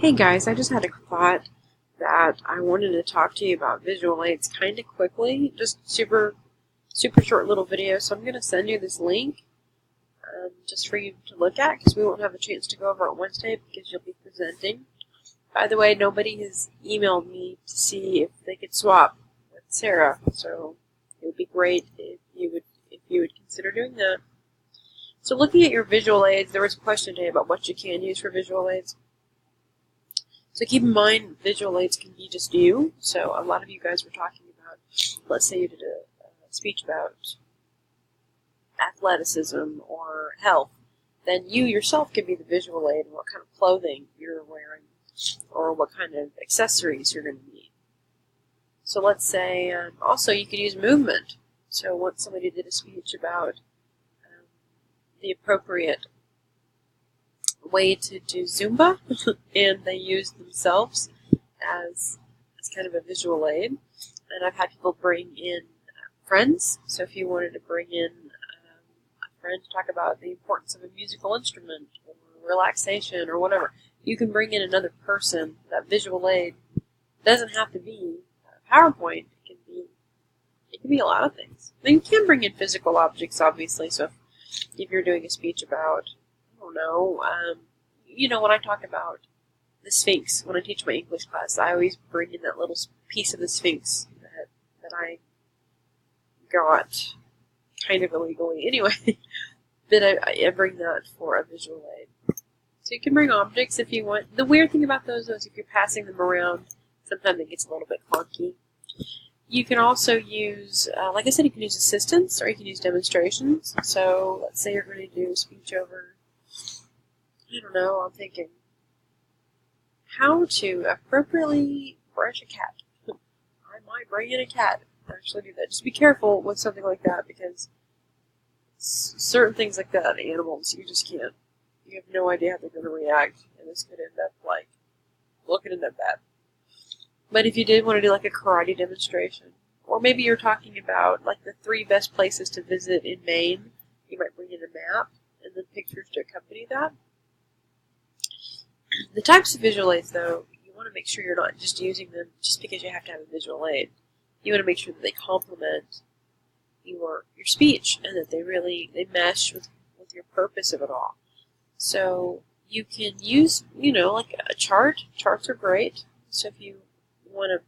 Hey guys, I just had a thought that I wanted to talk to you about visual aids kind of quickly, just super short little video. So I'm going to send you this link just for you to look at because we won't have a chance to go over it Wednesday because you'll be presenting. By the way, nobody has emailed me to see if they could swap with Sarah, so it would be great if you would consider doing that. So looking at your visual aids, there was a question today about what you can use for visual aids. So keep in mind, visual aids can be just you. So a lot of you guys were talking about, let's say you did a speech about athleticism or health, then you yourself can be the visual aid and what kind of clothing you're wearing or what kind of accessories you're going to need. So let's say also you could use movement. So once somebody did a speech about the appropriate way to do Zumba, and they use themselves as kind of a visual aid. And I've had people bring in friends. So if you wanted to bring in a friend to talk about the importance of a musical instrument or relaxation or whatever, you can bring in another person. That visual aid doesn't have to be PowerPoint. It can be a lot of things. Now you can bring in physical objects, obviously. So if you're doing a speech about, I don't know, when I talk about the Sphinx, when I teach my English class, I always bring in that little piece of the Sphinx that I got kind of illegally. Anyway, but I bring that for a visual aid. So you can bring objects if you want. The weird thing about those is if you're passing them around, sometimes it gets a little bit clunky. You can also use, like I said, you can use assistants or you can use demonstrations. So let's say you're going to do a speech over, I don't know, I'm thinking how to appropriately brush a cat. I might bring in a cat and actually do that. Just be careful with something like that because certain things like that, animals, you just can't. You have no idea how they're going to react, and this could end up looking at bad. But if you did want to do like a karate demonstration, or maybe you're talking about like the 3 best places to visit in Maine, you might bring in a map and then pictures to accompany that. The types of visual aids, though, you want to make sure you're not just using them just because you have to have a visual aid. You want to make sure that they complement your speech and that they mesh with your purpose of it all. So you can use, like a chart. Charts are great. So if you want to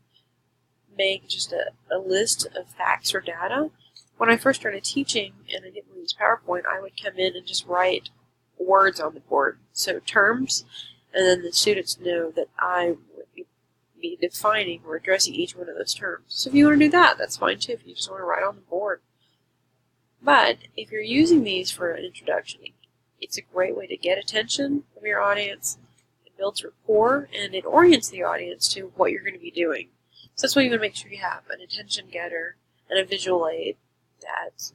make just a list of facts or data, when I first started teaching and I didn't use PowerPoint, I would come in and just write words on the board. So terms. And then the students know that I would be defining or addressing each one of those terms. So if you want to do that, that's fine too, if you just want to write on the board. But if you're using these for an introduction, it's a great way to get attention from your audience. It builds rapport, and it orients the audience to what you're going to be doing. So that's why you want to make sure you have an attention getter and a visual aid that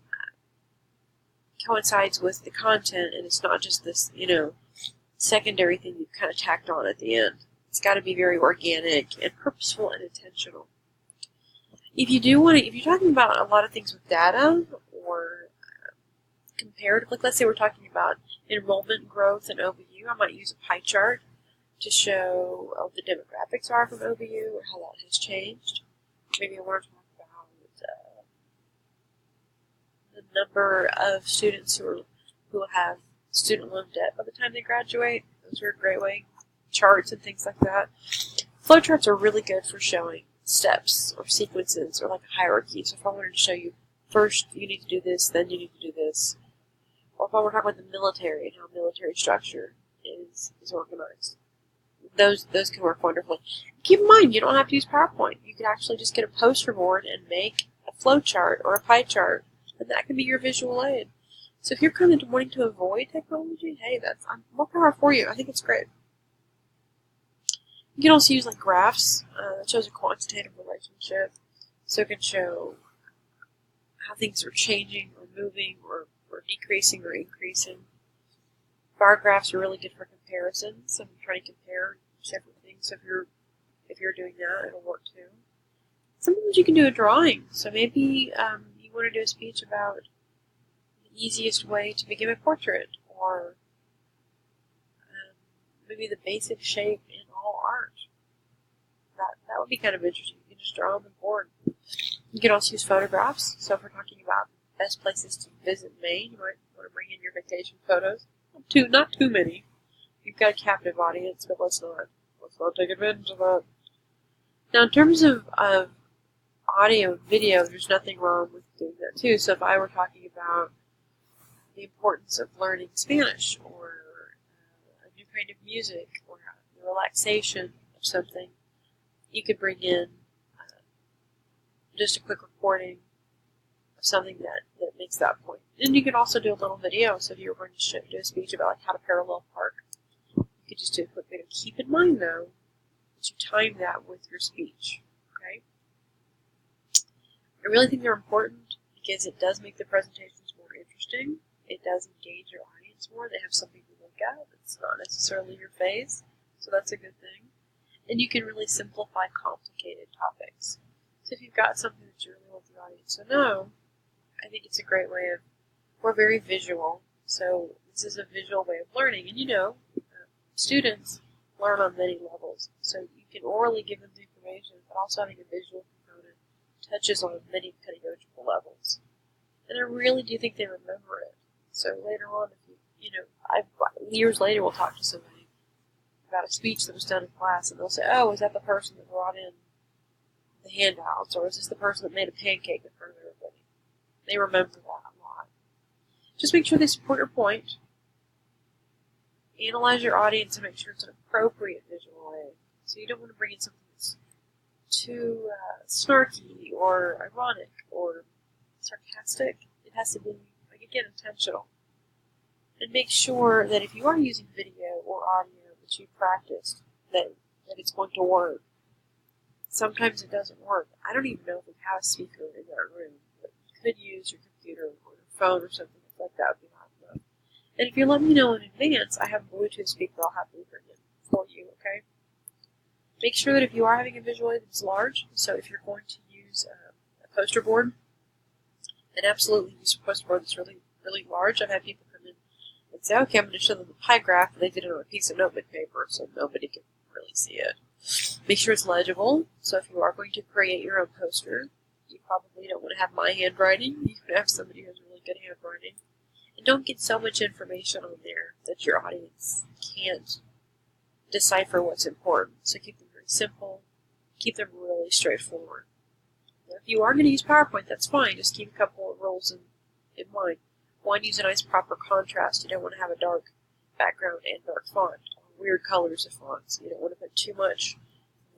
coincides with the content, and it's not just this, secondary thing you've kind of tacked on at the end. It's got to be very organic and purposeful and intentional. If you're talking about a lot of things with data or comparative, like let's say we're talking about enrollment growth in OBU, I might use a pie chart to show what the demographics are from OBU or how that has changed. Maybe I want to talk about the number of students who have student loan debt by the time they graduate. Those are a great way. Charts and things like that. Flowcharts are really good for showing steps or sequences or like a hierarchy. So if I wanted to show you first you need to do this, then you need to do this. Or if I were talking about the military and how military structure is organized. Those can work wonderfully. Keep in mind, you don't have to use PowerPoint. You could actually just get a poster board and make a flowchart or a pie chart, and that can be your visual aid. So if you're kind of wanting to avoid technology, hey, I'm more power for you. I think it's great. You can also use like graphs that shows a quantitative relationship. So it can show how things are changing or moving or decreasing or increasing. Bar graphs are really good for comparisons. So if you're trying to compare separate things, so if you're doing that, it'll work too. Sometimes you can do a drawing. So maybe you want to do a speech about easiest way to begin a portrait, or maybe the basic shape in all be kind of interesting. You can just draw on the board. You can also use photographs. So if we're talking about best places to visit Maine, you might want to bring in your vacation photos. Not too many. You've got a captive audience, but let's not take advantage of that. Now, in terms of audio and video, there's nothing wrong with doing that too. So if I were talking about the importance of learning Spanish, or a new kind of music, or the relaxation of something, you could bring in just a quick recording of something that makes that point. And you could also do a little video. So if you were going to do a speech about like how to parallel park, you could just do a quick video. Keep in mind, though, that you time that with your speech. Okay? I really think they're important because it does make the presentations more interesting. It does engage your audience more. They have something to look at. It's not necessarily your face, so that's a good thing. And you can really simplify complicated topics. So if you've got something that you really want the audience to know, I think it's a great way of, we're very visual, so this is a visual way of learning. And students learn on many levels. So you can orally give them the information, but also having a visual component touches on many pedagogical levels. And I really do think they remember it. So later on, if years later, we'll talk to somebody about a speech that was done in class, and they'll say, "Oh, is that the person that brought in the handouts, or is this the person that made a pancake in front of everybody?" They remember that a lot. Just make sure they support your point. Analyze your audience and make sure it's an appropriate visual aid. So you don't want to bring in something that's too snarky or ironic or sarcastic. It has to be, again, intentional. And make sure that if you are using video or audio that you've practiced, that it's going to work. Sometimes it doesn't work. I don't even know if we have a speaker in that room, but you could use your computer or your phone or something like that would be hot enough. And if you let me know in advance, I have a Bluetooth speaker I'll happily bring in for you, okay? Make sure that if you are having a visual aid that's large, so if you're going to use a poster board, then absolutely use a poster board that's really, really large. I've had people come in and say, okay, I'm going to show them the pie graph, and they did it on a piece of notebook paper, so nobody can really see it. Make sure it's legible. So if you are going to create your own poster, you probably don't want to have my handwriting. You can have somebody who has really good handwriting. And don't get so much information on there that your audience can't decipher what's important. So keep them very simple. Keep them really straightforward. Now, if you are going to use PowerPoint, that's fine. Just keep a couple of rules in mind. One, use a nice proper contrast. You don't want to have a dark background and dark font. Weird colors of fonts. You don't want to put too much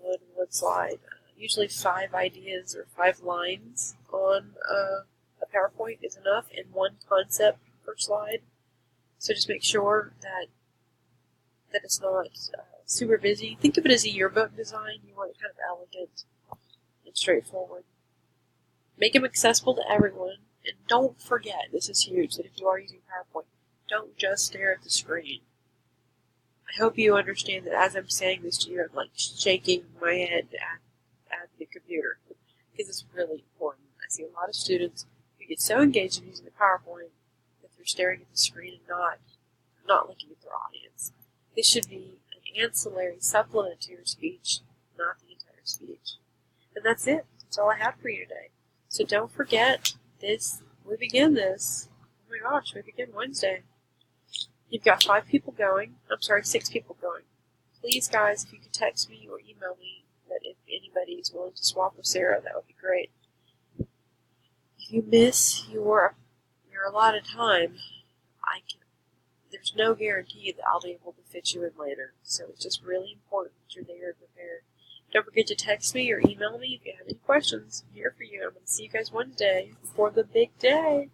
on one slide. Usually 5 ideas or 5 lines on a PowerPoint is enough, and 1 concept per slide. So just make sure that it's not super busy. Think of it as a yearbook design. You want it kind of elegant and straightforward. Make them accessible to everyone, and don't forget, this is huge, that if you are using PowerPoint, don't just stare at the screen. I hope you understand that as I'm saying this to you, I'm like shaking my head at the computer, because it's really important. I see a lot of students who get so engaged in using the PowerPoint that they're staring at the screen and not looking at their audience. This should be an ancillary supplement to your speech, not the entire speech. And that's it. That's all I have for you today. So don't forget this. We begin this. Oh my gosh, we begin Wednesday. You've got 5 people going. I'm sorry, 6 people going. Please, guys, if you could text me or email me that if anybody is willing to swap with Sarah, that would be great. If you miss your allotted time, there's no guarantee that I'll be able to fit you in later. So it's just really important that you're there and prepared. Don't forget to text me or email me if you have any questions. I'm here for you. I'm going to see you guys Wednesday for the big day.